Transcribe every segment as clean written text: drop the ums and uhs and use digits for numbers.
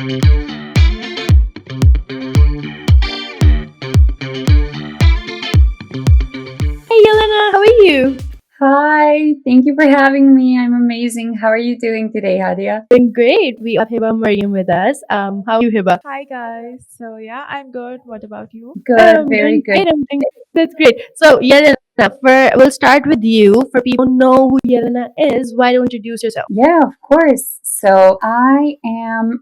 Hey Jelena, how are you? Hi, thank you for having me. I'm amazing. How are you doing today, Hadia? Doing great. We have Hiba Mariam with us. How are you, Hiba? Hi guys. So yeah, I'm good. What about you? Good, I'm very doing good. great. That's great. So Jelena, we'll start with you. For people who know who Jelena is, why don't you introduce yourself? Yeah, of course. So I am,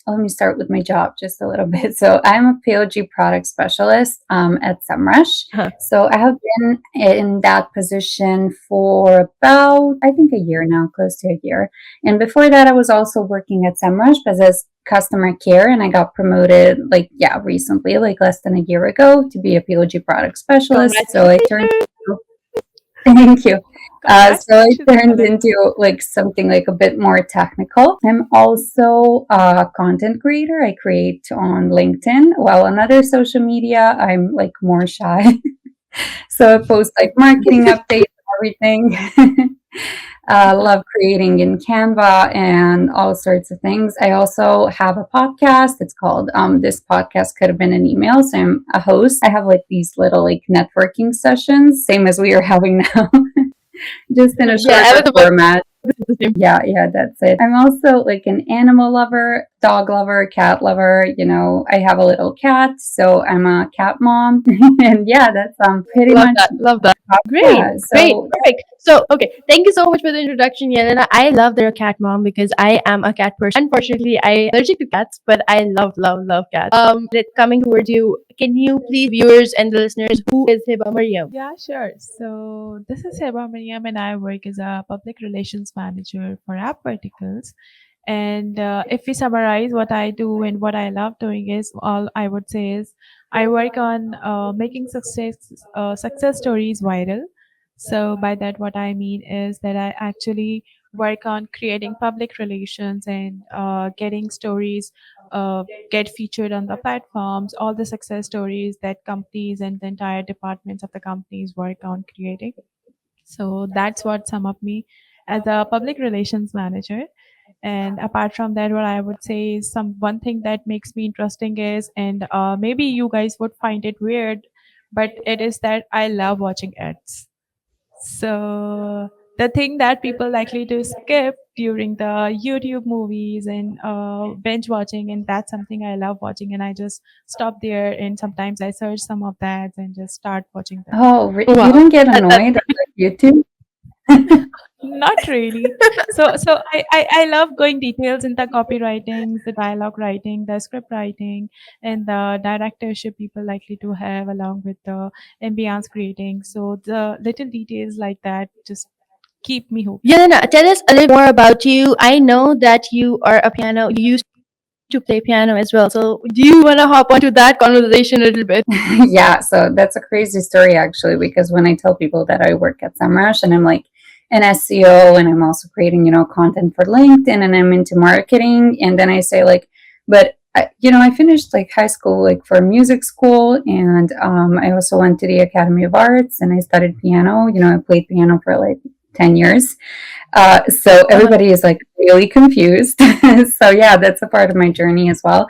let me start with my job just a little bit. So I'm a PLG product specialist at Semrush. Huh. So I have been in that position for about, I think, a year now, close to a year. And before that, I was also working at Semrush as customer care, and I got promoted recently, like less than a year ago, to be a PLG product specialist. So I turned Thank you. So I Congratulations, turned Jelena. into like something like a bit more technical. I'm also a content creator. I create on LinkedIn. While on other social media, I'm like more shy. So I post like marketing updates and everything. Love creating in Canva and all sorts of things. I also have a podcast. It's called This Podcast Could Have Been an Email. So I'm a host. I have like these little like networking sessions, same as we are having now, just in a shorter format. Yeah, that's it. I'm also like an animal lover, dog lover, cat lover. I have a little cat, so I'm a cat mom. And yeah, that's pretty Love much. that. Love that. Great. Yeah, Great. Perfect. So, okay. Thank you so much for the introduction, Jelena. I love their cat mom because I am a cat person. Unfortunately, I'm allergic to cats, but I love cats. Coming towards you, can you please viewers and the listeners, who is Hiba Mariam? Yeah, sure. So this is Heba Mariam and I work as a public relations manager for AppVerticals. And if we summarize what I do and what I love doing is all I would say is I work on making success stories viral. So by that, what I mean is that I actually work on creating public relations and getting stories get featured on the platforms, all the success stories that companies and the entire departments of the companies work on creating. So that's what sum up me as a public relations manager. And apart from that, what I would say is some one thing that makes me interesting is, and maybe you guys would find it weird, but it is that I love watching ads. So the thing that people likely to skip during the YouTube movies and binge watching, and that's something I love watching, and I just stop there and sometimes I search some of that and just start watching them. Oh, you Wow. don't get annoyed at YouTube? Not really. So I love going details in the copywriting, the dialogue writing, the script writing, and the directorship people likely to have along with the ambience creating. So the little details like that just keep me hooked. Jelena, tell us a little more about you. I know that you are a piano. You used to play piano as well. So, do you want to hop onto that conversation a little bit? Yeah, so that's a crazy story actually, because when I tell people that I work at Semrush and I'm like an SEO and I'm also creating, content for LinkedIn and I'm into marketing, and then I say like, but I finished like high school, like for music school, and I also went to the Academy of Arts and I studied piano. I played piano for like 10 years. So everybody is like really confused. So yeah, that's a part of my journey as well.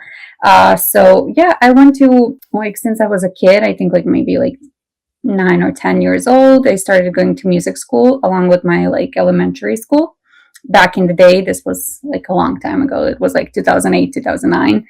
So yeah, I went to like since I was a kid, I think like maybe like 9 or 10 years old, I started going to music school along with my like elementary school. Back in the day, this was like a long time ago. It was like 2008, 2009.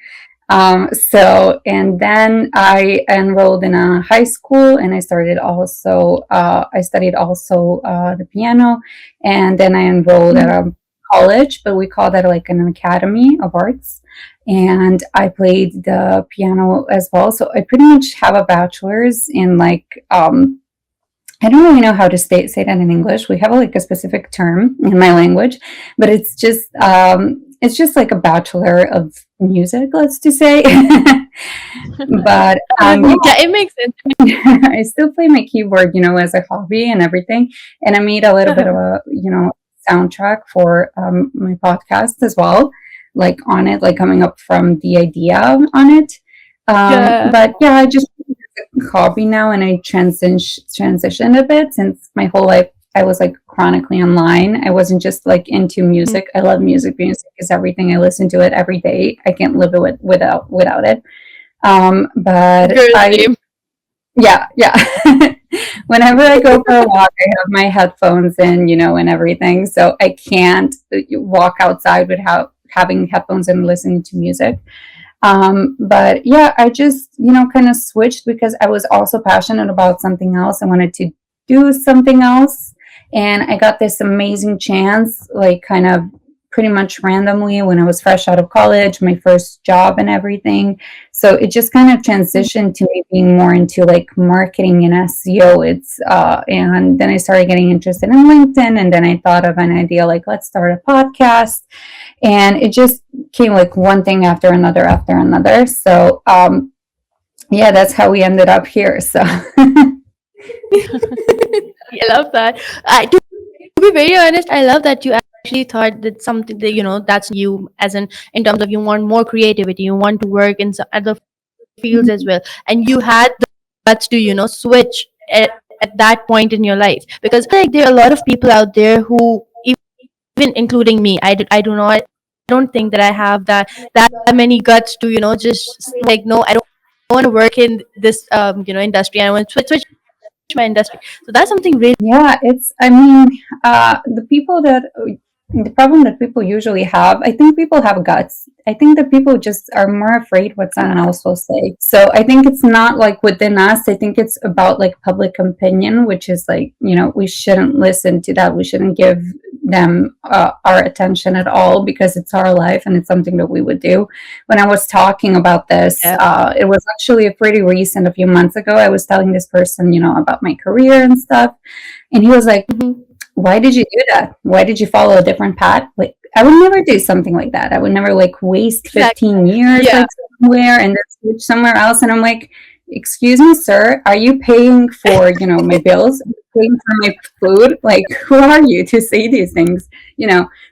And then I enrolled in a high school and I studied also the piano. And then I enrolled at a college, but we call that like an academy of arts. And I played the piano as well. So I pretty much have a bachelor's in like, I don't really know how to say that in English. We have like a specific term in my language, but it's just like a bachelor of music, let's just say. But Yeah, it makes sense. I still play my keyboard, as a hobby and everything. And I made a little bit of a, soundtrack for my podcast as well, like on it, like coming up from the idea on it. But yeah, I just hobby now, and I transitioned a bit since my whole life I was like chronically online. I wasn't just like into music. I love music. Music is everything. I listen to it every day. I can't live it without it. But Girl, I same. yeah, yeah. Whenever I go for a walk, I have my headphones in, and everything. So I can't walk outside without having headphones and listening to music. But yeah, I just, kind of switched because I was also passionate about something else. I wanted to do something else. And I got this amazing chance, like kind of pretty much randomly when I was fresh out of college, my first job and everything. So it just kind of transitioned to me being more into like marketing and SEO. And then I started getting interested in LinkedIn. And then I thought of an idea like, let's start a podcast. And it just came like one thing after another after another. So yeah, that's how we ended up here. So I love that. To be very honest, I love that you actually thought that something that that's you, as in terms of you want more creativity, you want to work in some other fields as well, and you had the guts to switch at that point in your life. Because like there are a lot of people out there who, even including me, I don't think that I have that many guts to just like, no, I don't want to work in this industry. I want to switch my industry. So that's something really. yeah, I mean, the problem that people usually have, I think people have guts. I think that people just are more afraid what someone else will say. So I think it's not like within us. I think it's about like public opinion, which is like, we shouldn't listen to that. We shouldn't give them our attention at all because it's our life and it's something that we would do. When I was talking about this, Yeah. it was actually a few months ago. I was telling this person, about my career and stuff. And he was like, Mhm. why did you do that? Why did you follow a different path? Like, I would never do something like that. I would never like waste Exactly. 15 years Yeah. like somewhere and then switch somewhere else. And I'm like, excuse me, sir, are you paying for, my bills? Are you paying for my food? Like, who are you to say these things?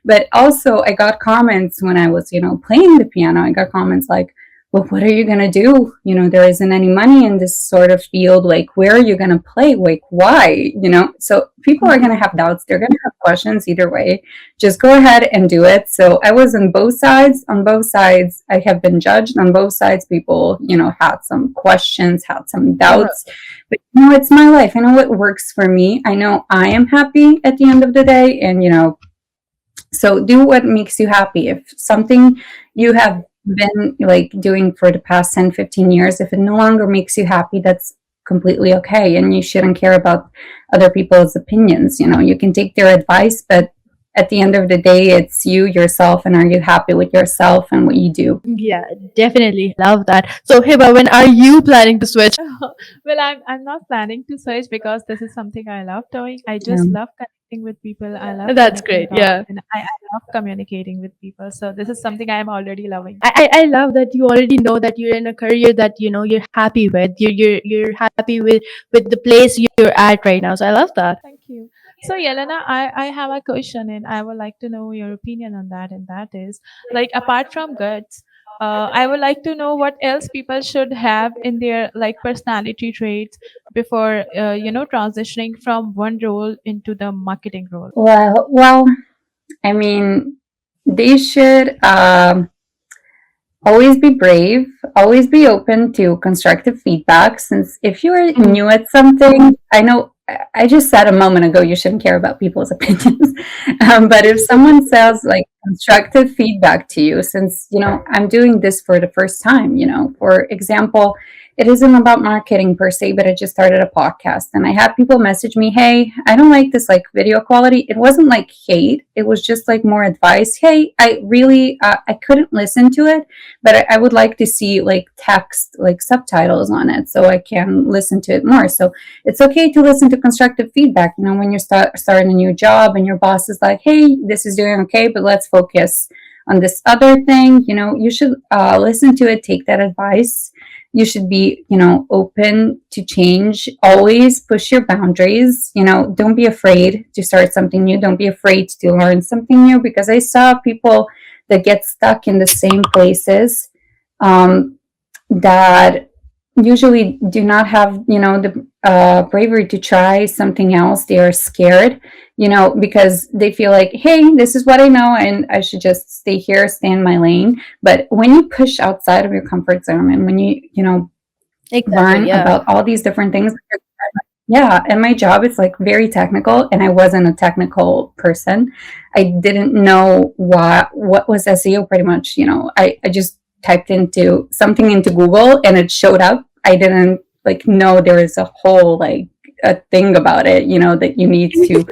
But also I got comments when I was, playing the piano. I got comments like, well, what are you going to do? There isn't any money in this sort of field. Like, where are you going to play? Like, why? So people are going to have doubts. They're going to have questions either way. Just go ahead and do it. So I was on both sides. On both sides, I have been judged. On both sides, people, had some questions, had some doubts. But, it's my life. I know what works for me. I know I am happy at the end of the day. And, so do what makes you happy. If something you have been like doing for the past 10, 15 years, if it no longer makes you happy, that's completely okay. And you shouldn't care about other people's opinions. You can take their advice, but at the end of the day, it's you, yourself, and are you happy with yourself and what you do? Yeah, definitely love that. So Hiba, when are you planning to switch? Well, I'm not planning to search because this is something I love doing. I Yeah. just love connecting with people. I love That's connecting great. dots, Yeah. and I love communicating with people. So this is something I'm already loving. I love that you already know that you're in a career that you're happy with. You're happy with the place you're at right now. So I love that. Thank you. So, Yelena, I have a question and I would like to know your opinion on that. And that is, like, apart from guts, I would like to know what else people should have in their like personality traits before, transitioning from one role into the marketing role. Well, I mean, they should always be brave, always be open to constructive feedback. Since if you're Mhm. new at something, I know I just said a moment ago you shouldn't care about people's opinions. But if someone says like constructive feedback to you, since I'm doing this for the first time, for example, it isn't about marketing per se, but I just started a podcast and I had people message me, hey, I don't like this like video quality. It wasn't like hate, it was just like more advice. Hey, I really I couldn't listen to it, but I would like to see like text, like subtitles on it so I can listen to it more. So it's okay to listen to constructive feedback. When you starting a new job and your boss is like, hey, this is doing okay, but let's focus on this other thing. You should listen to it, take that advice. You should be, open to change. Always push your boundaries. Don't be afraid to start something new. Don't be afraid to learn something new, because I saw people that get stuck in the same places, that usually do not have, the bravery to try something else. They are scared, because they feel like, hey, this is what I know and I should just stay here, stay in my lane. But when you push outside of your comfort zone, and when you Exactly. learn Yeah. about all these different things. Yeah, and my job is like very technical, and I wasn't a technical person. I didn't know what was SEO pretty much. I just typed into something into Google and it showed up. I didn't like know there is a whole like a thing about it, that you need to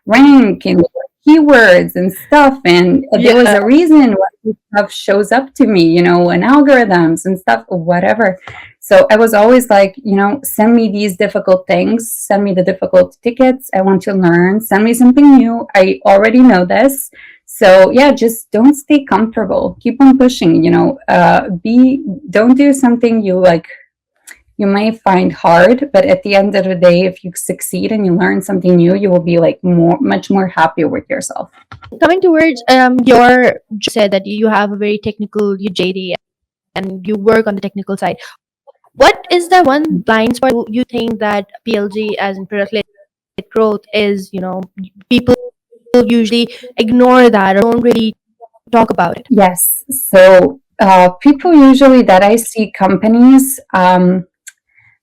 rank and keywords and stuff. And there was Yeah. a reason why this stuff shows up to me, and algorithms and stuff, whatever. So I was always like, send me these difficult things, send me the difficult tickets. I want to learn, send me something new. I already know this. So yeah, just don't stay comfortable. Keep on pushing, don't do something you may find hard, but at the end of the day, if you succeed and you learn something new, you will be like much more happier with yourself. Coming towards your said that you have a very technical JD and you work on the technical side. What is the one blind spot you think that PLG as in product-led growth is? People usually ignore that or don't really talk about it. Yes. So people usually that I see companies,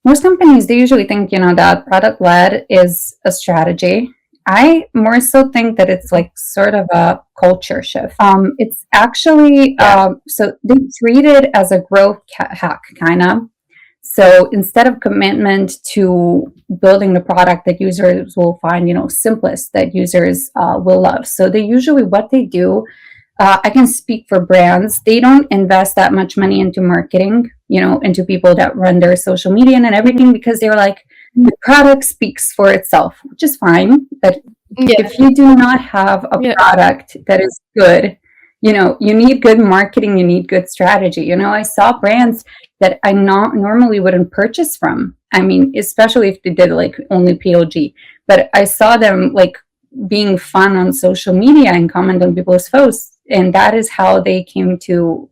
most companies, they usually think, that product led is a strategy. I more so think that it's like sort of a culture shift. It's actually, Yeah. so they treat it as a growth hack, kind of. So instead of commitment to building the product that users will find, simplest, that users will love. So they usually, what they do, I can speak for brands. They don't invest that much money into marketing, into people that run their social media and everything, because they're like, the product speaks for itself, which is fine. But Yeah. if you do not have a Yeah. product that is good, you need good marketing, you need good strategy. I saw brands that I not normally wouldn't purchase from. I mean, especially if they did like only PLG, but I saw them like being fun on social media and comment on people's posts. And that is how they came to,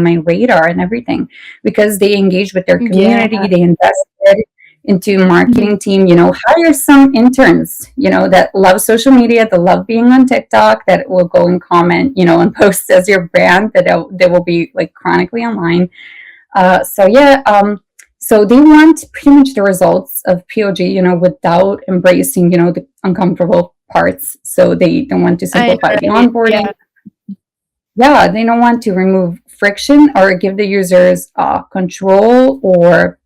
my radar and everything, because they engaged with their Yeah. community, they invested into Mhm. marketing team, hire some interns, that love social media, that love being on TikTok, that will go and comment, and post as your brand, that they will be like chronically online. So yeah, so they want pretty much the results of PLG, without embracing, the uncomfortable parts. So they don't want to I simplify the right. onboarding. Yeah. Yeah, they don't want to remove friction or give the users control, or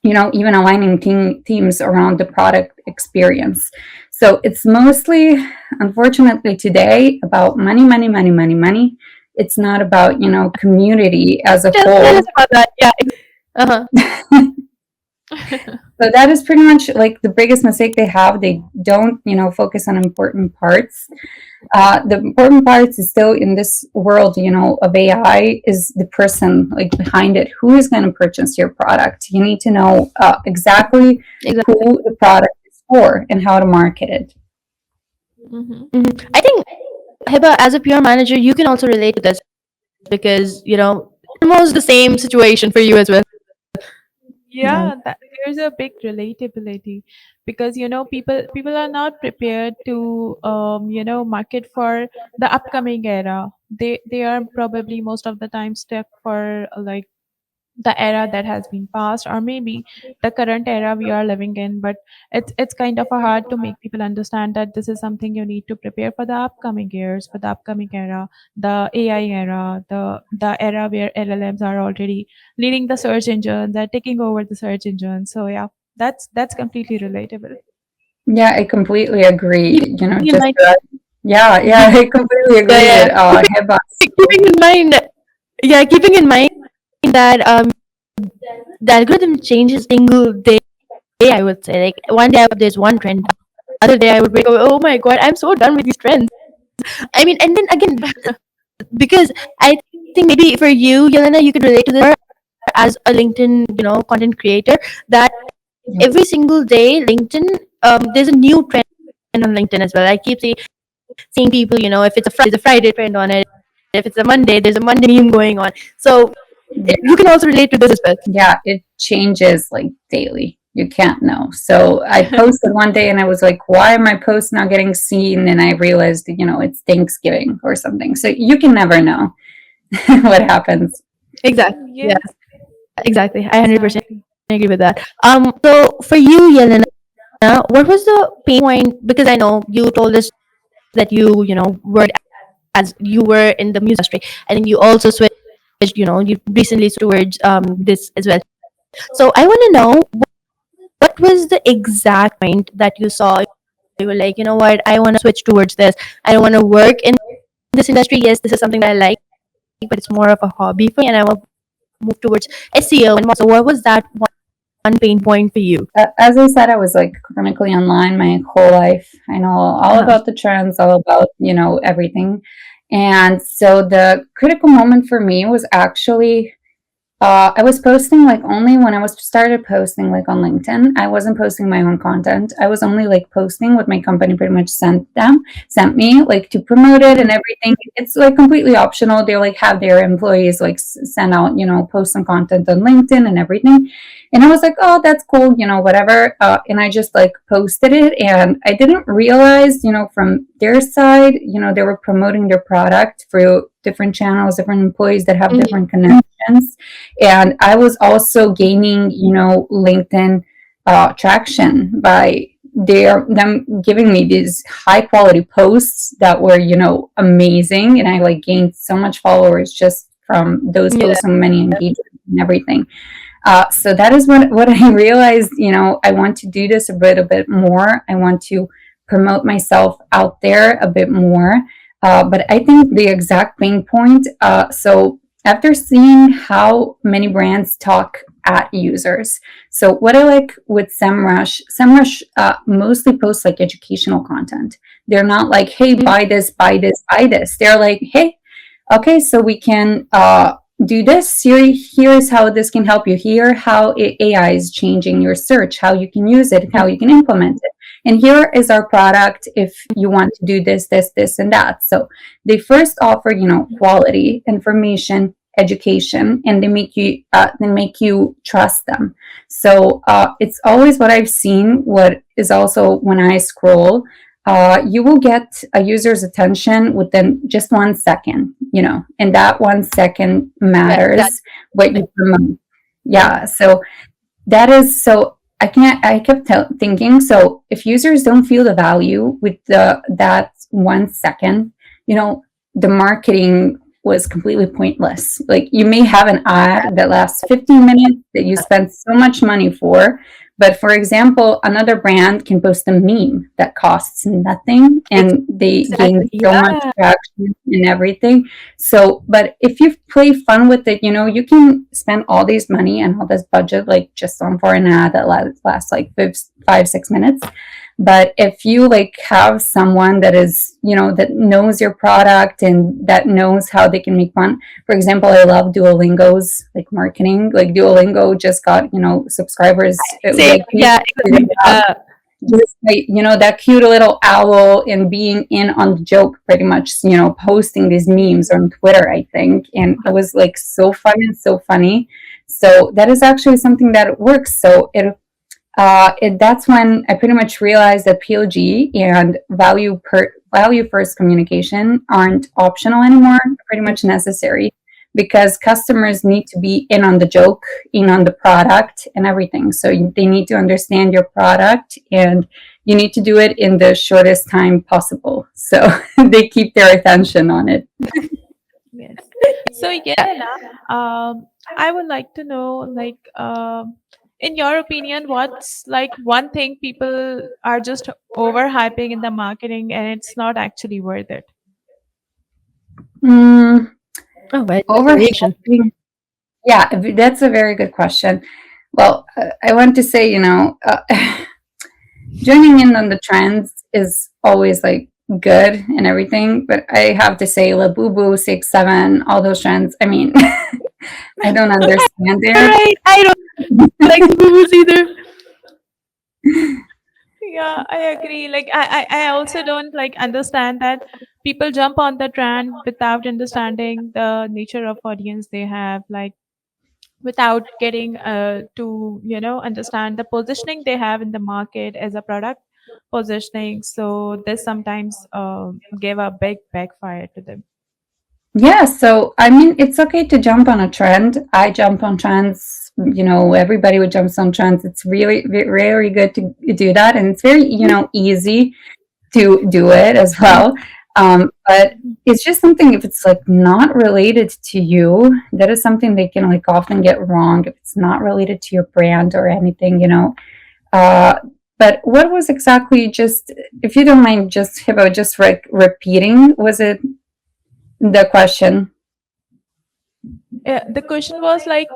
even aligning teams around the product experience. So it's mostly, unfortunately, today about money, money, money, money, money. It's not about, community as a Tell us whole. about that. Yeah. Uh-huh. So that is pretty much like the biggest mistake they have. They don't, focus on important parts. The important parts is still in this world, of AI, is the person like behind it. Who is going to purchase your product? You need to know exactly Exactly. who the product is for and how to market it. Mhm. Mhm. I think Hiba, as a PR manager, you can also relate to this because almost the same situation for you as well. Yeah. Yeah, that there's a big relatability because people are not prepared to market for the upcoming era. They are probably most of the time stuck for like the era that has been passed, or maybe the current era we are living in. But it's kind of a hard to make people understand that this is something you need to prepare for the upcoming years, for the upcoming era, the AI era, the era where LLMs are already leading the search engine, they're taking over the search engine. So yeah, that's completely relatable. Yeah, I completely agree. Keeping in Just mind, yeah, yeah, I completely yeah, agree yeah. with Heba. Keeping in mind, yeah, keeping in mind that the algorithm changes single day. I would say, like one day there's one trend, other day I would wake up, oh my god, I'm so done with these trends. I mean, and then again, because I think maybe for you, Yelena, you could relate to this more as a LinkedIn, content creator. That Yeah. every single day, LinkedIn, there's a new trend on LinkedIn as well. I keep seeing people, if it's a Friday, there's a Friday trend on it. If it's a Monday, there's a Monday meme going on. So You can also relate to this as well. Yeah, it changes like daily. You can't know. So I posted one day and I was like, why are my posts not getting seen? And I realized, it's Thanksgiving or something. So you can never know what happens. Exactly. Yeah, Yes, exactly. I 100% exactly. agree with that. So for you, Yelena, what was the pain point? Because I know you told us that you worked as you were in the music industry, and then you also switched. You recently towards this as well. So I want to know what was the exact point that you saw. You were like, you know what, I want to switch towards this. I don't want to work in this industry. Yes, this is something that I like, but it's more of a hobby for me, and I want to move towards SEO and more. So what was that one pain point for you? As I said, I was like chronically online my whole life. I know all Uh-huh. about the trends, all about, everything. And so the critical moment for me was actually I was posting like only when I was started posting like on LinkedIn. I wasn't posting my own content. I was only like posting what my company pretty much sent me like to promote it and everything. It's like completely optional. They like have their employees like send out, post some content on LinkedIn and everything. And I was like, oh, that's cool, whatever. And I just like posted it, and I didn't realize, from their side, they were promoting their product through different channels, different employees that have Mhm. different connections. And I was also gaining, LinkedIn traction by them giving me these high quality posts that were, amazing. And I like gained so much followers just from those Yeah. posts, so many engagements and everything. So that is what I realized. I want to do this a bit more. I want to promote myself out there a bit more. But I think the exact pain point. So after seeing how many brands talk at users, so what I like with Semrush mostly posts like educational content. They're not like, hey, Mhm. buy this, buy this, buy this. They're like, hey, okay, so we can do this. Here's how this can help you. Here, how AI is changing your search, how you can use it, how you can implement it. And here is our product if you want to do this, and that. So they first offer, quality information, education, and they make you trust them. So it's always what I've seen. What is also when I scroll, you will get a user's attention within just 1 second, and that 1 second Yeah, matters what you promote. exactly. Yeah, so that is so. I kept thinking. So if users don't feel the value with that 1 second, you know, the marketing was completely pointless. Like you may have an ad that lasts 15 minutes that you spend so much money for, but for example, another brand can post a meme that costs nothing and they gain Exactly. so much Yeah. traction and everything. So, but if you play fun with it, you can spend all these money and all this budget like just on for an ad that lasts like 5, 6 minutes. But if you like have someone that is, that knows your product and that knows how they can make fun. For example, I love Duolingo's like marketing. Like Duolingo just got, subscribers Same. like Yeah. Exactly. just like, that cute little owl and being in on the joke pretty much, posting these memes on Twitter, I think. And it was like so fun and so funny. So that is actually something that works. So that's when I pretty much realized that PLG and value first communication aren't optional anymore, they're pretty much necessary because customers need to be in on the joke, in on the product and everything. So they need to understand your product and you need to do it in the shortest time possible. So they keep their attention on it. Yes. So, Yelena, I would like to know, like, in your opinion, what's like one thing people are just overhyping in the marketing and it's not actually worth it? Mm, Oh, well, reaction. overhyping. Yeah, that's a very good question. Well, I want to say, joining in on the trends is always like good and everything, but I have to say, La Boo Boo, 6 7, all those trends. I mean, I don't understand All it. right. I don't like the movies either. Yeah, I agree. Like, I also don't like understand that people jump on the trend without understanding the nature of audience they have. Like, without getting to understand the positioning they have in the market as a product positioning. So this sometimes gave a big backfire to them. Yeah, so I mean, it's okay to jump on a trend. I jump on trends, everybody would jump on trends. It's really very good to do that. And it's very, easy to do it as well. But it's just something, if it's like not related to you, that is something they can like often get wrong if it's not related to your brand or anything. Uh, but what was exactly, just, if you don't mind, just Hibo, just repeating, was it the question? The question was like,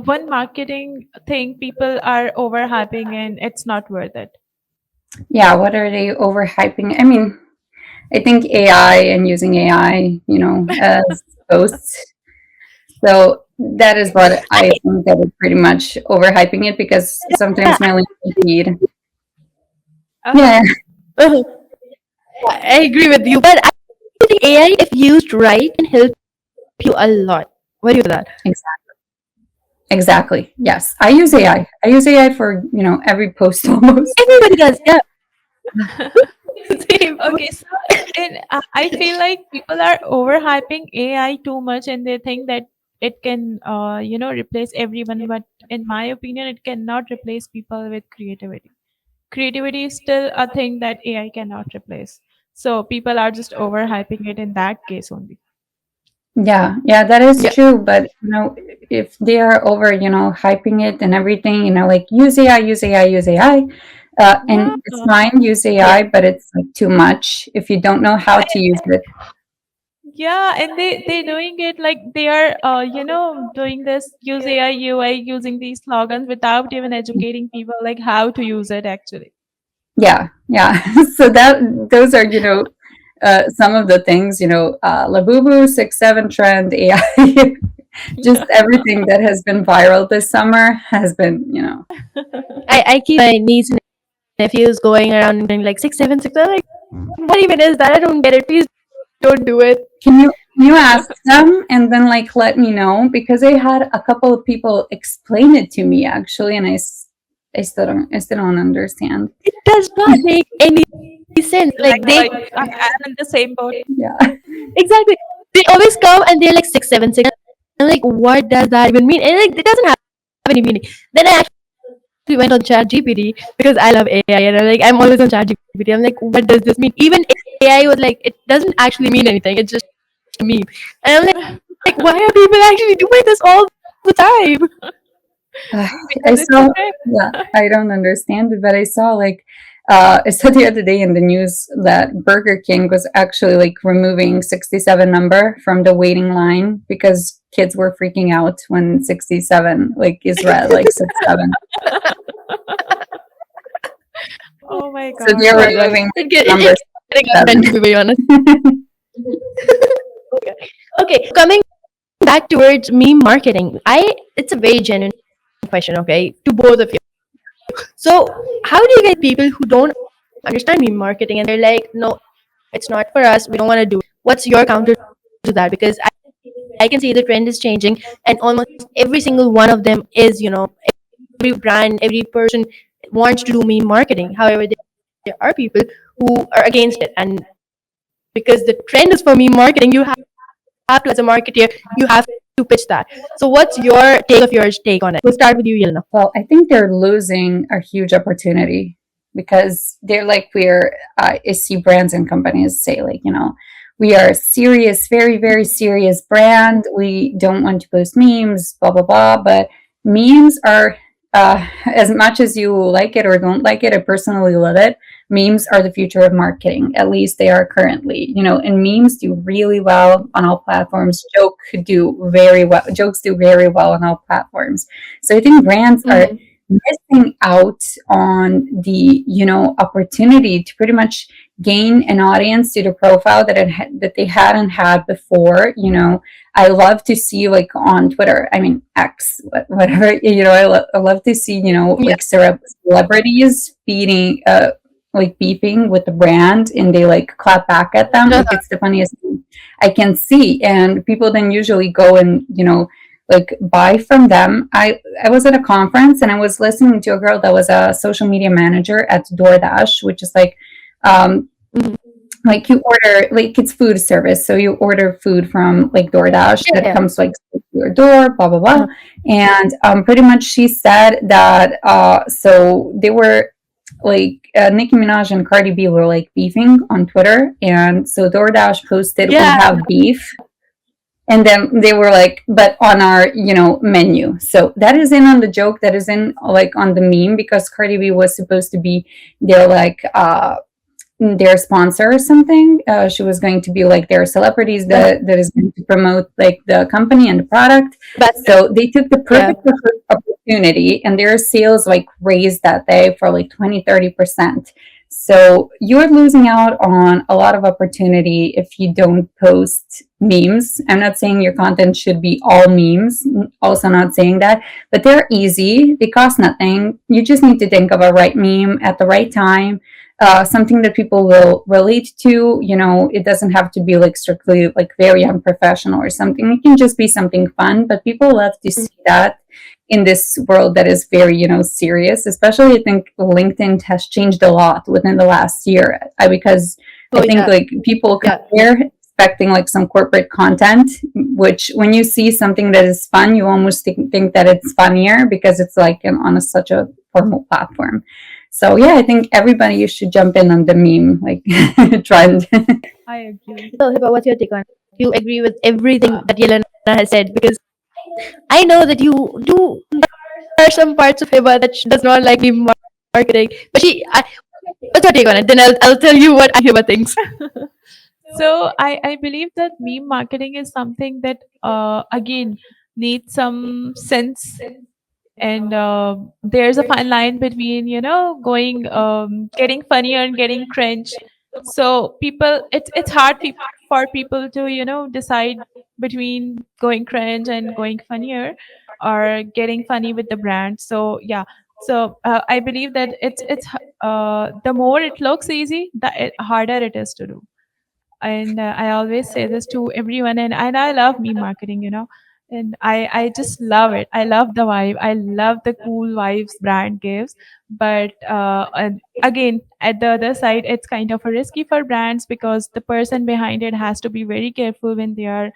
one marketing thing people are overhyping and it's not worth it. Yeah, what are they overhyping? I mean, I think AI and using AI, as posts. So that is what I think that is pretty much overhyping it, because Yeah, sometimes my LinkedIn feed. Uh-huh. Yeah, uh, I agree with you. But I think AI, if used right, can help you a lot. What do you think of that? exactly. Yes, I use AI. I use AI for every post almost. Everybody does. Yeah. Same. Okay, so I feel like people are overhyping AI too much, and they think that it can, replace everyone. But in my opinion, it cannot replace people with creativity. Creativity is still a thing that AI cannot replace. So people are just overhyping it in that case only. Yeah, yeah, that is Yeah. true. But if they are over, hyping it and everything, like use AI, use AI, use AI, Yeah, and it's fine, use Yeah. AI, but it's like too much if you don't know how to use it. yeah, and they doing it like they are, doing this use AI UI using these slogans without even educating people like how to use it actually. Yeah, yeah. So those are some of the things, Labubu 6-7 trend, AI, just everything that has been viral this summer has been. I keep my niece and nephews going around and going like 6, 7, 6. I'm like, what even is that? I don't get it. Please don't do it. Can you ask them and then like let me know, because I had a couple of people explain it to me actually, and I still don't understand. It does not make any sense. Like they Like I'm in the same boat. Yeah. exactly. They always come and they're like 6, 7, 6. I'm like, what does that even mean? And like, it doesn't have any meaning. Then I actually went on Chat GPT because I love AI, and I'm always on Chat GPT. I'm like, what does this mean? Even AI was like, it doesn't actually mean anything. It's just a meme. And I'm like, why are people actually doing this all the time? I Because it's a saw, trend. yeah, I don't understand it, but I saw like, I saw the other day in the news that Burger King was actually like removing 67 number from the waiting line because kids were freaking out when 67 like is read like 67. Oh my So god. they're Oh my god, removing it's number just getting out of hand, to 67. be very honest. Okay, okay. Coming back towards meme marketing, I it's a very genuine question. Okay, to both of you. So, how do you get people who don't understand meme marketing and they're like, no, it's not for us. We don't want to do it. What's your counter to that? Because I can see the trend is changing, and almost every single one of them is, every brand, every person wants to do meme marketing. However, there are people who are against it, and because the trend is for meme marketing, you have to, as a marketer, you have to pitch that. So, what's your take on it? We'll start with you, Yelena. Well, I think they're losing a huge opportunity, because they're like, I see brands and companies say like, we are a serious, very, very serious brand. We don't want to post memes, blah, blah, blah. But memes are, as much as you like it or don't like it, I personally love it. Memes are the future of marketing. At least they are currently, and memes do really well on all platforms. Jokes do very well on all platforms. So I think brands are Mm-hmm. missing out on the opportunity to pretty much gain an audience to the profile that they hadn't had before. I love to see like on Twitter, I mean X, whatever. I love to see Yeah. like celebrities beating like beeping with the brand, and they like clap back at them. Like, Uh-huh. it's the funniest thing I can see. And people then usually go and like buy from them. I was at a conference and I was listening to a girl that was a social media manager at DoorDash, which is um, Mhm. like you order, like it's food service, so you order food from like DoorDash Yeah, that yeah. comes like to your door, blah blah blah. Uh-huh. And pretty much she said that so they were like Nicki Minaj and Cardi B were like beefing on Twitter, and so DoorDash posted, "We Yeah. have beef," and then they were like, "But on our menu." So that is in on the joke, that is in like on the meme, because Cardi B was supposed to be their like their sponsor or something. She was going to be like their celebrities Uh-huh. that is going to promote like the company and the product. But So they took the yeah. perfect opportunity, and their sales like raised that day for like 20-30%. So you're losing out on a lot of opportunity if you don't post memes. I'm not saying your content should be all memes, also not saying that, but they're easy, they cost nothing. You just need to think of a right meme at the right time, something that people will relate to. It doesn't have to be like strictly like very unprofessional or something. It can just be something fun, but people love to see that in this world that is very, serious. Especially, I think LinkedIn has changed a lot within the last year. Because I Oh think yeah. like people come Yeah. here expecting like some corporate content, which when you see something that is fun, you almost think that it's funnier because it's like on such a formal platform. So yeah, I think everybody should jump in on the meme like trend. I agree. So Hiba, what's your take on it? Do you agree with everything that Yelena has said? Because I know that you do. There are some parts of Hiba that she does not like meme marketing, but what's your take on it? Then I'll tell you what Hiba thinks. So I believe that meme marketing is something that again needs some sense, and there's a fine line between going getting funnier and getting cringe. So people, it's hard for people to decide between going cringe and going funnier, or getting funny with the brand. So yeah, so I believe that the more it looks easy, the harder it is to do. And I always say this to everyone, and I love meme marketing, and I just love it. I love the vibe, I love the cool vibes brand gives. But and again, at the other side, it's kind of a risky for brands, because the person behind it has to be very careful when they are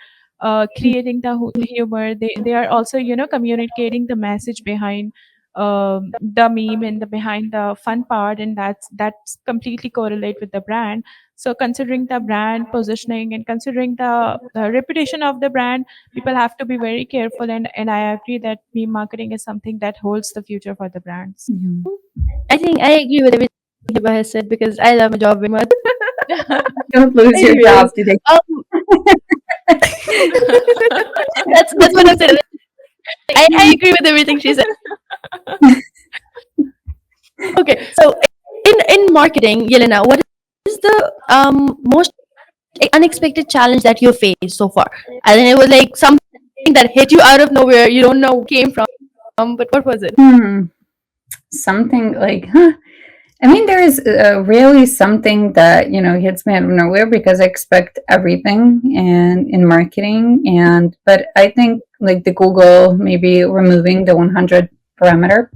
creating the humor. They are also communicating the message behind the meme and the behind the fun part, and that's completely correlate with the brand. So considering the brand positioning and considering the reputation of the brand, people have to be very careful. And I agree that meme marketing is something that holds the future for the brands. I think I agree with everything Hiba has said because I love my job very much. Don't lose your Anyways, job today. that's what I'm saying. I agree with everything she said. Okay, so in marketing, Yelena, what is the most unexpected challenge that you faced so far? And then it was like something that hit you out of nowhere. You don't know where it came from, but what was it? Something like, I mean, there is really something that hits me out of nowhere, because I expect everything and in marketing, but I think like the Google maybe removing the 100 parameter.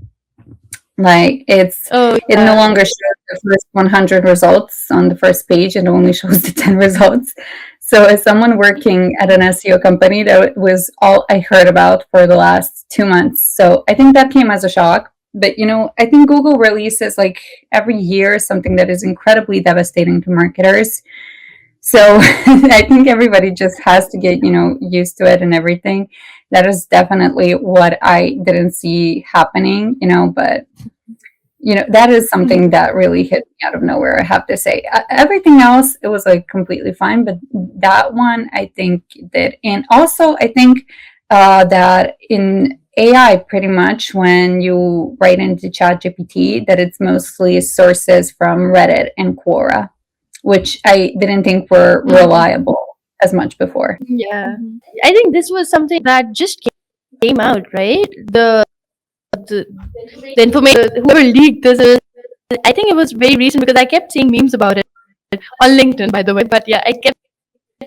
Like Oh it no yeah. longer shows the first 100 results on the first page, it only shows the 10 results. So as someone working at an SEO company, that was all I heard about for the last 2 months. So I think that came as a shock. But I think Google releases like every year something that is incredibly devastating to marketers. So I think everybody just has to get used to it and everything. That is definitely what I didn't see happening, but that is something that really hit me out of nowhere, I have to say. Everything else, it was like completely fine, but that one I think did. And also I think that in AI, pretty much when you write into ChatGPT, that it's mostly sources from Reddit and Quora, which I didn't think were reliable as much before. Yeah, Mhm. I think this was something that just came out, right? The, the information, whoever leaked this, I think it was very recent because I kept seeing memes about it on LinkedIn, by the way. But yeah, I kept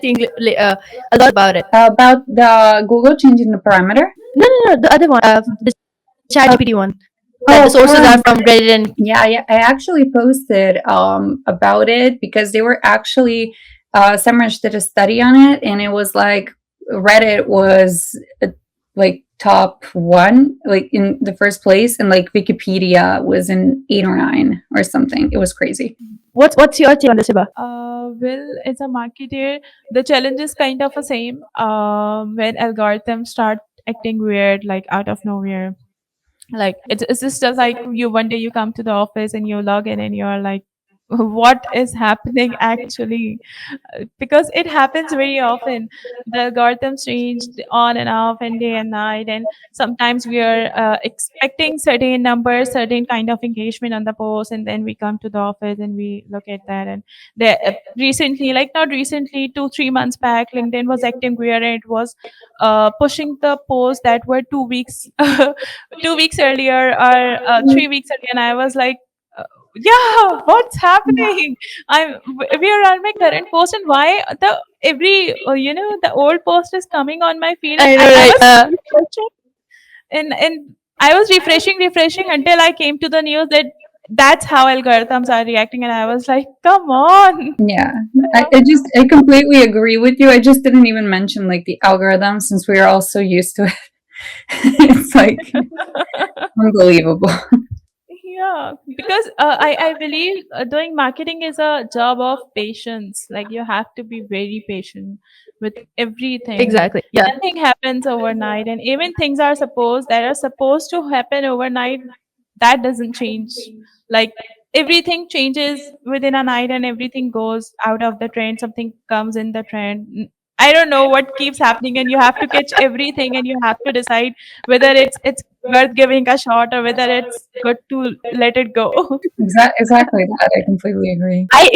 seeing a lot about it. About the Google changing the parameter? No, the other one, the ChatGPT one. That Oh, the sources forum. are from Reddit and Yeah, yeah, I actually posted about it because they were actually Semrush did a study on it, and it was like Reddit was like top one, like in the first place, and like Wikipedia was in 8 or 9 or something. It was crazy. what's your take on this, Hiba? Well, as a marketer, the challenge is kind of the same. When algorithms start acting weird, like out of nowhere, like it's just like you one day you come to the office and you log in and you're like, what is happening actually? Because it happens very often. The algorithms change on and off and day and night, and sometimes we are expecting certain numbers, certain kind of engagement on the post, and then we come to the office and we look at that. And recently, like not recently, 2 3 months back, LinkedIn was acting weird and it was pushing the posts that were 2 weeks 2 weeks earlier or 3 weeks earlier, and I was like, uh, yeah, what's happening? We are on my current post, and why the every the old post is coming on my feed, and I know, I right? was refreshing, and I was refreshing until I came to the news that that's how algorithms are reacting, and I was like, come on. Yeah, I completely agree with you. I just didn't even mention like the algorithm since we are all so used to it. It's like unbelievable. Yeah, because I believe doing marketing is a job of patience. Like you have to be very patient with everything. Exactly. Yeah. Nothing happens overnight, and even things that are supposed to happen overnight, that doesn't change. Like everything changes within a night, and everything goes out of the trend. Something comes in the trend. I don't know what keeps happening, and you have to catch everything, and you have to decide whether it's worth giving a shot or whether it's good to let it go. Exactly that. I completely agree. I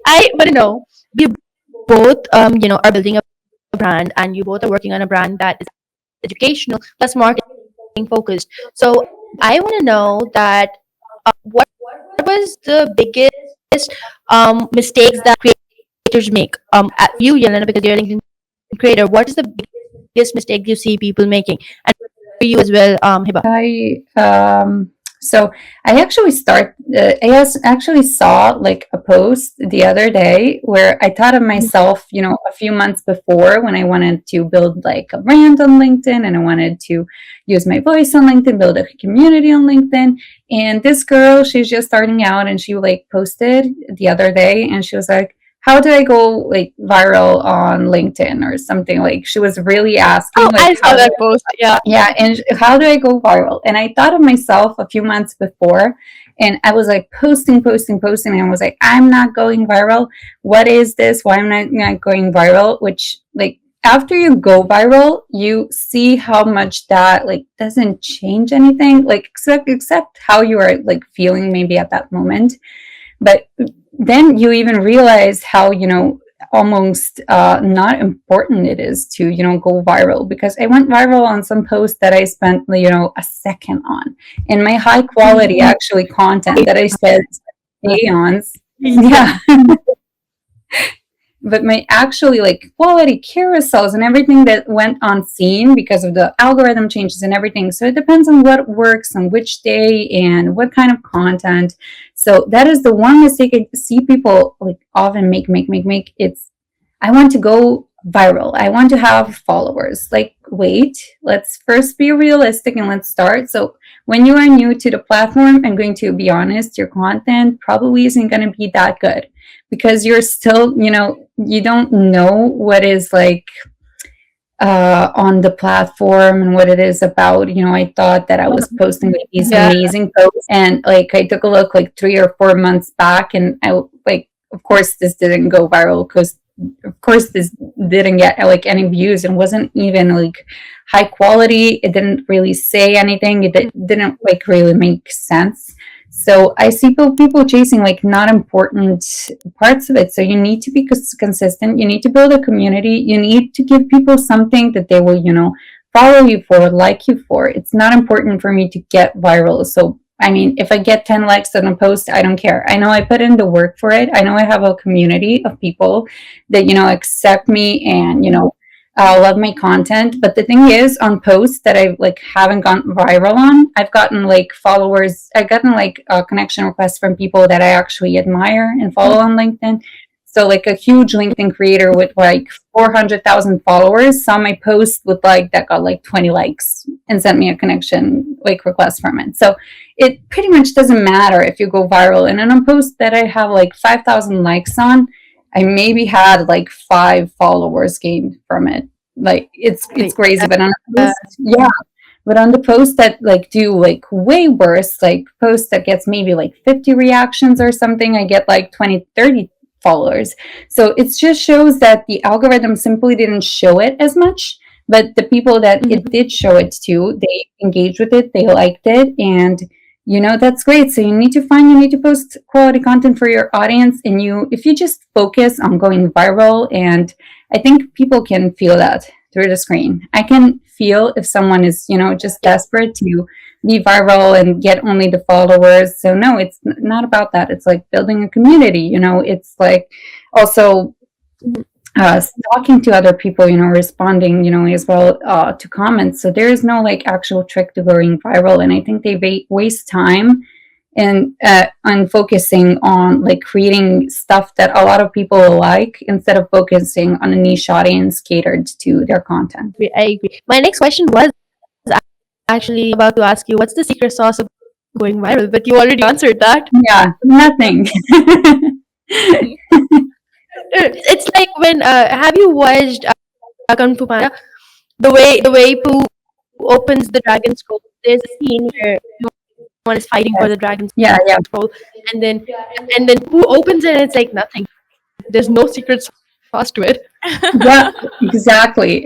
I want to know, you both are building a brand, and you both are working on a brand that is educational plus marketing focused. So I want to know that what was the biggest mistakes that creators make? For you, Yelena, because you're a LinkedIn creator, what is the biggest mistake you see people making? And for you as well, Hiba. So I actually actually saw like a post the other day where I thought of myself, a few months before when I wanted to build like a brand on LinkedIn and I wanted to use my voice on LinkedIn, build a community on LinkedIn. And this girl, she's just starting out, and she like posted the other day and she was like, how do I go like viral on LinkedIn or something? Like she was really asking Oh, like I saw that post. Yeah. yeah, and how do I go viral? And I thought of myself a few months before, and I was like posting, and I was like, I'm not going viral. What is this? Why am I not going viral? Which like after you go viral, you see how much that like doesn't change anything, like except how you are like feeling maybe at that moment. But then you even realize how almost not important it is to go viral, because I went viral on some posts that I spent a second on, and my high quality actually content that I spent eons. Yeah. But my actually like quality carousels and everything that went unseen because of the algorithm changes and everything. So it depends on what works on which day and what kind of content. So that is the one mistake I see people like often make. It's, I want to go viral. I want to have followers. Like, wait, let's first be realistic and let's start. So when you are new to the platform, I'm going to be honest, your content probably isn't going to be that good, because you're still, you don't know what is like on the platform and what it is about. I thought that I was posting like these amazing posts, and like I took a look like 3 or 4 months back, and I like, of course, this didn't go viral because, of course, this didn't get like any views and wasn't even like high quality. It didn't really say anything. It didn't like really make sense. So I see people chasing like not important parts of it. So you need to be consistent. You need to build a community. You need to give people something that they will, follow you for, like you for. It's not important for me to get viral. So, I mean, if I get 10 likes on a post, I don't care. I know I put in the work for it. I know I have a community of people that, accept me and, love my content. But the thing is, on posts that I like haven't gone viral on, I've gotten like followers. I've gotten like connection requests from people that I actually admire and follow on LinkedIn. So like a huge LinkedIn creator with like 400,000 followers saw my post with like that got like 20 likes and sent me a connection like request from it. So it pretty much doesn't matter if you go viral. And on a post that I have like 5,000 likes on, I maybe had like 5 followers gained from it. Like it's crazy. But on a post, yeah. But on the posts that like do like way worse, like posts that gets maybe like 50 reactions or something, I get like 20, 30 followers. So it just shows that the algorithm simply didn't show it as much, but the people that it did show it to, they engaged with it, they liked it, and that's great. So you need to post quality content for your audience, and if you just focus on going viral, and I think people can feel that through the screen. I can feel if someone is just desperate to be viral and get only the followers. So no, it's not about that. It's like building a community. It's like also talking to other people, responding, as well to comments. So there is no like actual trick to going viral. And I think they waste time and on focusing on like creating stuff that a lot of people like instead of focusing on a niche audience catered to their content. I agree. My next question was actually about to ask you, what's the secret sauce of going viral? But you already answered that. Yeah, nothing. It's like when have you watched Kung Fu Panda? The way Pooh opens the dragon scroll. There's a scene where one is fighting for the dragon Yeah. scroll, and then Pooh opens it, and it's like nothing. There's no secret sauce to it. Yeah, exactly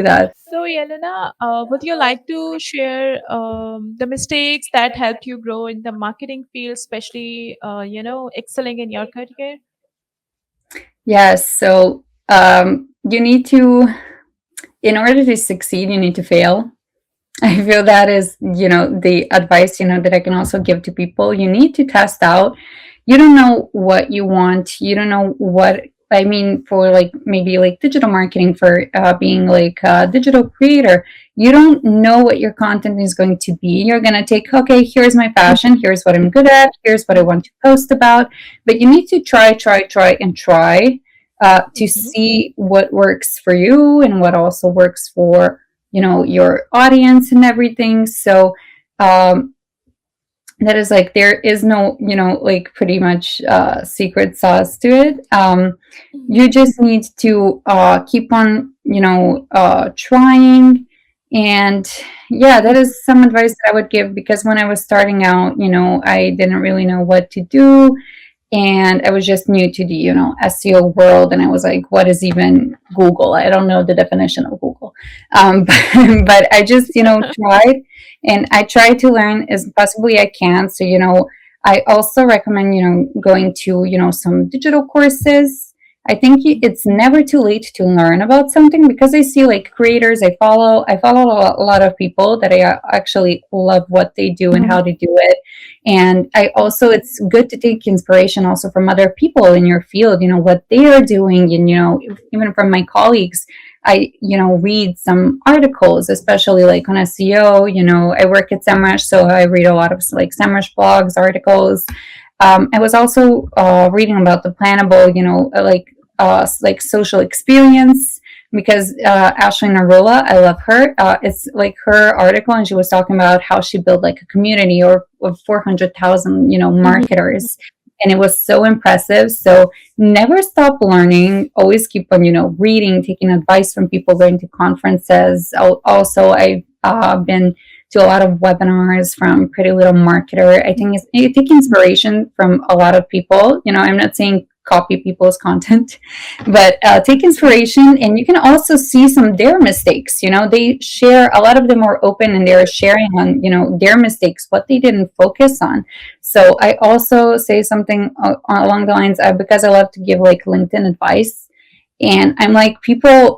that. So, Jelena, would you like to share the mistakes that helped you grow in the marketing field, especially excelling in your career? Yes. So you need to, in order to succeed, you need to fail. I feel that is, the advice, that I can also give to people. You need to test out. You don't know what you want. You don't know what, I mean, for like maybe like digital marketing, for being like a digital creator, you don't know what your content is going to be. You're going to take, okay, here's my passion. Here's what I'm good at. Here's what I want to post about. But you need to try to see what works for you and what also works for your audience and everything. So that is like, there is no like pretty much secret sauce to it. You just need to keep on trying. And yeah, that is some advice that I would give, because when I was starting out, I didn't really know what to do. And I was just new to the, SEO world. And I was like, what is even Google? I don't know the definition of Google. But I just, tried, and I tried to learn as possibly I can. So, I also recommend, going to, some digital courses. I think it's never too late to learn about something, because I see like creators I follow a lot of people that I actually love what they do and how they do it. And it's good to take inspiration also from other people in your field, what they are doing. And, even from my colleagues, I, read some articles, especially like on SEO. I work at Semrush, so I read a lot of like Semrush blogs, articles. I was also reading about the Plannable, like social experience, because Ashley Narula, I love her. It's like her article, and she was talking about how she built like a community of 400,000, marketers. And it was so impressive. So never stop learning. Always keep on, reading, taking advice from people, going to conferences. Also, I've been to a lot of webinars from Pretty Little Marketer. I think you take inspiration from a lot of people. I'm not saying copy people's content, but take inspiration. And you can also see some of their mistakes. They share, a lot of them are open, and they're sharing on, their mistakes, what they didn't focus on. So I also say something along the lines of, because I love to give like LinkedIn advice, and I'm like, people,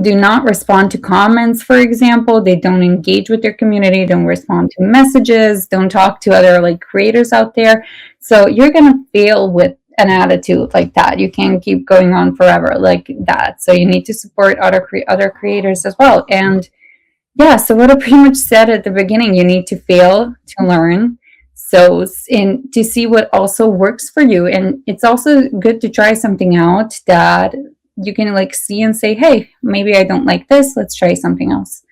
do not respond to comments, for example. They don't engage with their community, don't respond to messages, don't talk to other like creators out there. So you're going to fail with an attitude like that. You can't keep going on forever like that. So you need to support other creators as well. And yeah, so what I pretty much said at the beginning, you need to fail to learn. So, in to see what also works for you. And it's also good to try something out that you can like see and say, hey, maybe I don't like this. Let's try something else.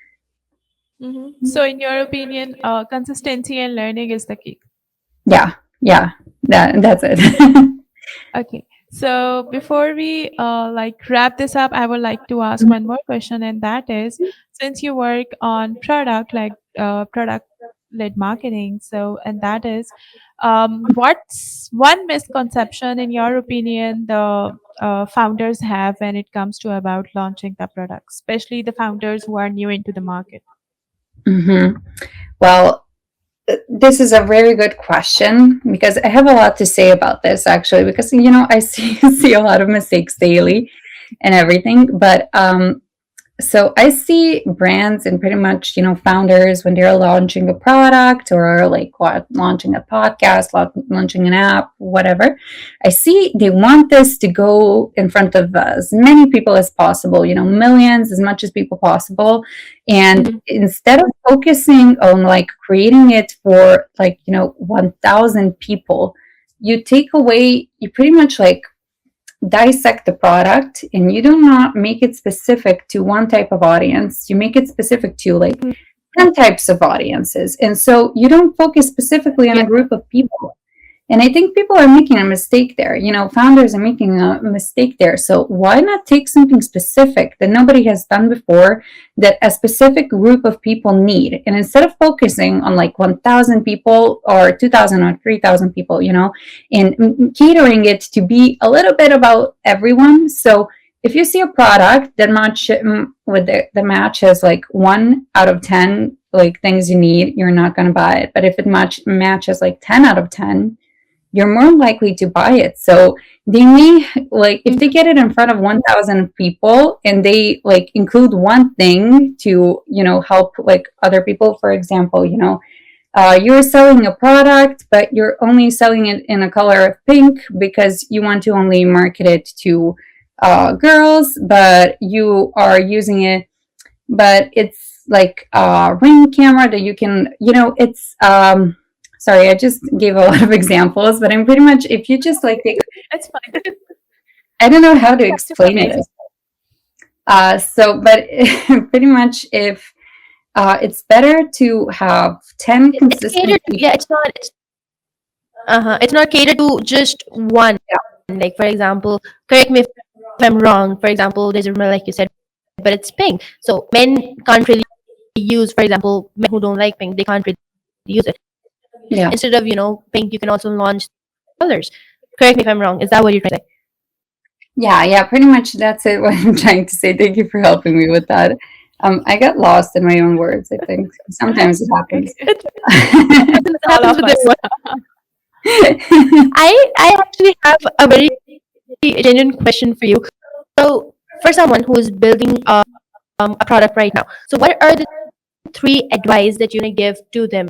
So, in your opinion, consistency and learning is the key. Yeah, that's it. Okay. So before we wrap this up, I would like to ask one more question, and that is, since you work on product led marketing, so and that is, what's one misconception in your opinion the founders have when it comes to about launching the product, especially the founders who are new into the market? hmm Well, this is a very good question because I have a lot to say about this actually, because I see a lot of mistakes daily and everything. But so I see brands and pretty much founders when they're launching a product or like launching a podcast, launching an app, whatever. I see they want this to go in front of as many people as possible, millions, as much as people possible. And instead of focusing on like creating it for like 1,000 people, you pretty much like dissect the product, and you do not make it specific to one type of audience. You make it specific to like 10 types of audiences. And so you don't focus specifically on a group of people. And I think people are making a mistake there. Founders are making a mistake there. So why not take something specific that nobody has done before, that a specific group of people need? And instead of focusing on like 1,000 people or 2,000 or 3,000 people, and catering it to be a little bit about everyone. So if you see a product that with the match has like 1 out of 10 like things you need, you're not going to buy it. But if it matches like 10 out of 10, you're more likely to buy it. So they may like, if they get it in front of 1,000 people and they like include one thing to, help like other people, for example, you're selling a product, but you're only selling it in a color of pink because you want to only market it to girls, but you are using it, but it's like a ring camera that you can, it's, sorry, I just gave a lot of examples, but I'm pretty much, if you just like take, That's fine. I don't know how to explain it. But pretty much if it's better to have 10 consistent it's not catered to just one. Like for example, correct me if I'm wrong. For example, there's a rumor like you said, but it's pink. So men can't really use, for example, men who don't like pink, they can't really use it. Yeah. Instead of pink, you can also launch colors. Correct me if I'm wrong. Is that what you're trying to say? Yeah, pretty much that's it, what I'm trying to say. Thank you for helping me with that. I got lost in my own words, I think. Sometimes it happens. It happens with everyone. I actually have a very genuine question for you. So, for someone who is building a product right now, so what are the 3 advice that you're gonna give to them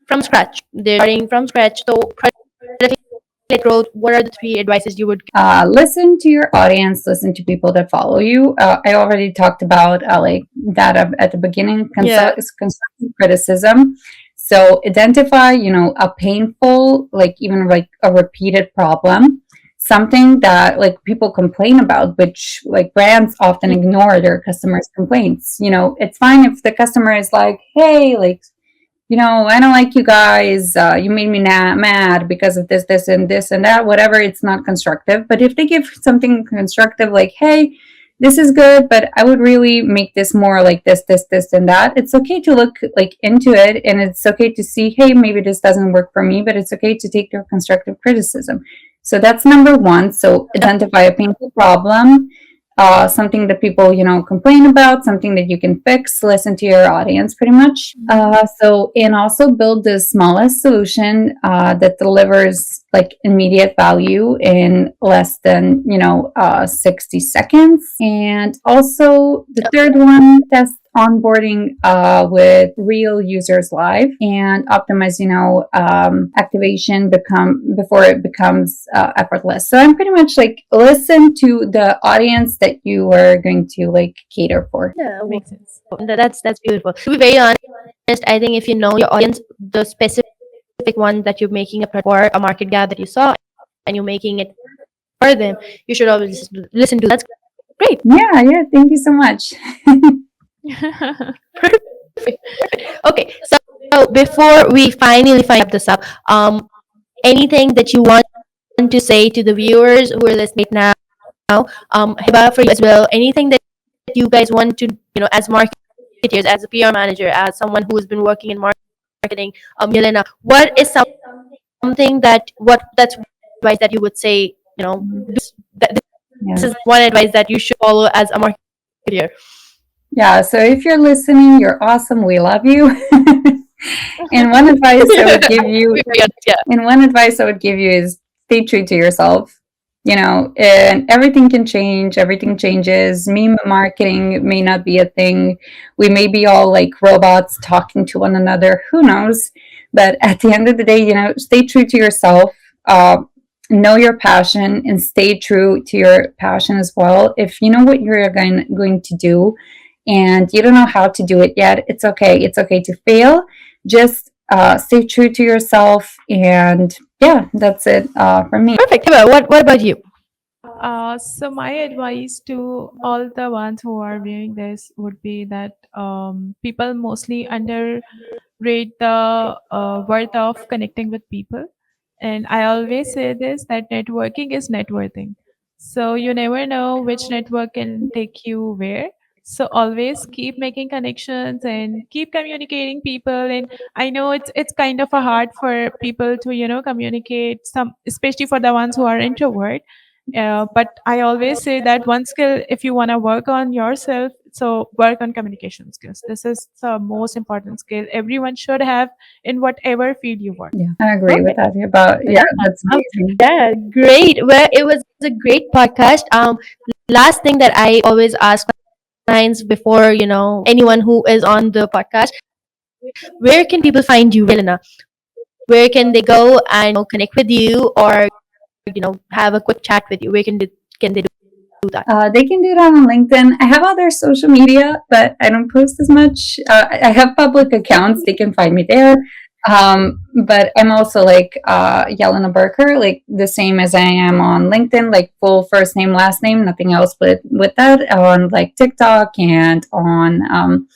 from scratch? They're starting from scratch. So, growth. What are the 3 advices you would give? Listen to your audience. Listen to people that follow you. I already talked about like that at the beginning. Constructive criticism. So identify, a painful, like even like a repeated problem, something that like people complain about, which like brands often ignore their customers' complaints. It's fine if the customer is like, hey, like, I don't like you guys. You made me mad because of this, and this, and that, whatever. It's not constructive. But if they give something constructive, like, hey, this is good, but I would really make this more like this, and that. It's okay to look like into it, and it's okay to see, hey, maybe this doesn't work for me, but it's okay to take their constructive criticism. So that's number 1. So identify a painful problem, something that people, complain about, something that you can fix. Listen to your audience, pretty much. And also build the smallest solution that delivers like immediate value in less than 60 seconds. And also the third one, test onboarding with real users live and optimize activation before it becomes effortless. So I'm pretty much like listen to the audience that you are going to like cater for. Yeah, Makes sense. that's beautiful. To be very honest, I think if you know your audience, the specific one that you're making a product for, a market gap that you saw, and you're making it for them, you should always listen to. That's great. Yeah, thank you so much. Okay, so before we finally up this up, anything that you want to say to the viewers who are listening right now, Hiba, for you as well, anything that you guys want to, as marketers, as a PR manager, as someone who has been working in marketing, Jelena, what is something that's advice that you would say, that this Yeah. is one advice that you should follow as a marketer? Yeah, so if you're listening, you're awesome. We love you. And one advice I would give you, Yeah. and one advice I would give you is stay true to yourself. And everything can change. Everything changes. Meme marketing may not be a thing. We may be all like robots talking to one another. Who knows? But at the end of the day, stay true to yourself. Know your passion and stay true to your passion as well. If you know what you're going to do, and you don't know how to do it yet, it's okay. It's okay to fail. Just stay true to yourself. And yeah, that's it from me. Perfect. Hiba, what about you? So my advice to all the ones who are viewing this would be that people mostly underrate the worth of connecting with people. And I always say this, that networking is networking. So you never know which network can take you where. So always keep making connections and keep communicating people. And I know it's kind of a hard for people to communicate, some especially for the ones who are introvert. But I always say that one skill, if you want to work on yourself, so work on communication skills. This is the most important skill everyone should have in whatever field you work. Yeah, I agree with that. That's amazing. Yeah, great. Well, it was a great podcast. Last thing that I always ask clients before, anyone who is on the podcast, where can people find you, Jelena? Where can they go and connect with you, or have a quick chat with you? Where can they do that? They can do that on LinkedIn. I have other social media, but I don't post as much. I have public accounts. They can find me there. But I'm also like Jelena Berker, like the same as I am on LinkedIn, like full first name, last name, nothing else with that, on like TikTok and on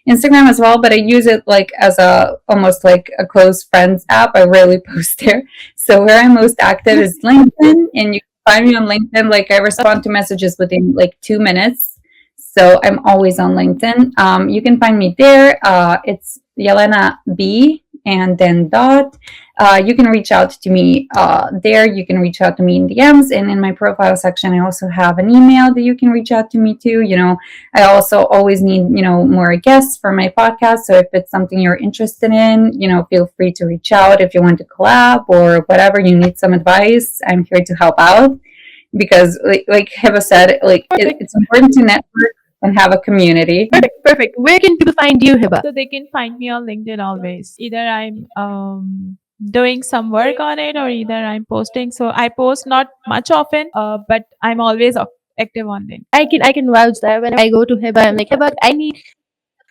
Instagram as well. But I use it like as almost like a close friends app. I rarely post there. So where I'm most active is LinkedIn, and you can find me on LinkedIn. Like I respond to messages within like 2 minutes. So I'm always on LinkedIn. You can find me there. It's Jelena B and then dot. You can reach out to me there. You can reach out to me in DMs, and in my profile section, I also have an email that you can reach out to me to. I also always need more guests for my podcast. So if it's something you're interested in, feel free to reach out. If you want to collab or whatever, you need some advice, I'm here to help out. Because like Hiba said, like it's important to network and have a community. Perfect. Where can people find you, Hiba? So they can find me on LinkedIn always. Either I'm doing some work on it, or either I'm posting. So I post not much often, but I'm always active on LinkedIn. I can vouch that whenever I go to Hiba, I'm like, Hiba, I need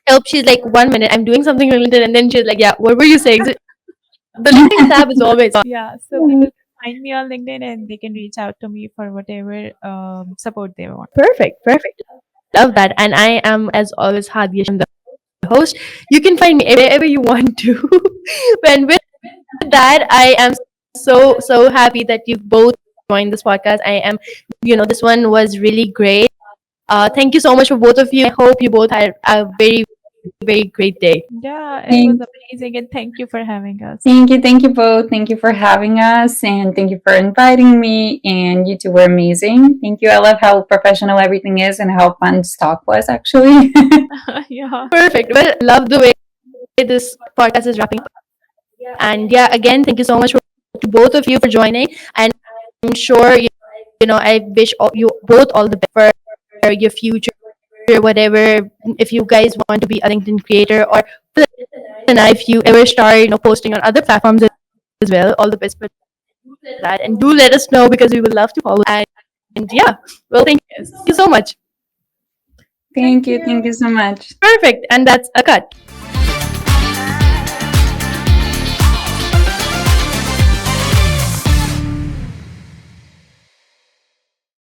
help. She's like, 1 minute, I'm doing something on LinkedIn, and then she's like, yeah, what were you saying? So the LinkedIn tab is always on. Yeah, so people can find me on LinkedIn and they can reach out to me for whatever support they want. Perfect. Love that. And I am, as always, Hadiya, I'm the host. You can find me wherever you want to. And with that, I am so happy that you both joined this podcast. I am, this one was really great. Thank you so much for both of you. I hope you both had a very, very great day. Yeah, it was amazing, and thank you for having us. Thank you both. Thank you for having us, and thank you for inviting me. And you two were amazing. Thank you. I love how professional everything is and how fun this talk was, actually. Yeah. Perfect. Well, love the way this podcast is wrapping up. And yeah, again, thank you so much for to both of you for joining. And I'm sure I wish you both all the best for your future, whatever. If you guys want to be a LinkedIn creator, or if you ever start posting on other platforms as well, all the best for that. And do let us know, because we would love to follow. And yeah, well, thank Yes. you so much. Thank you so much. Perfect. And that's a cut.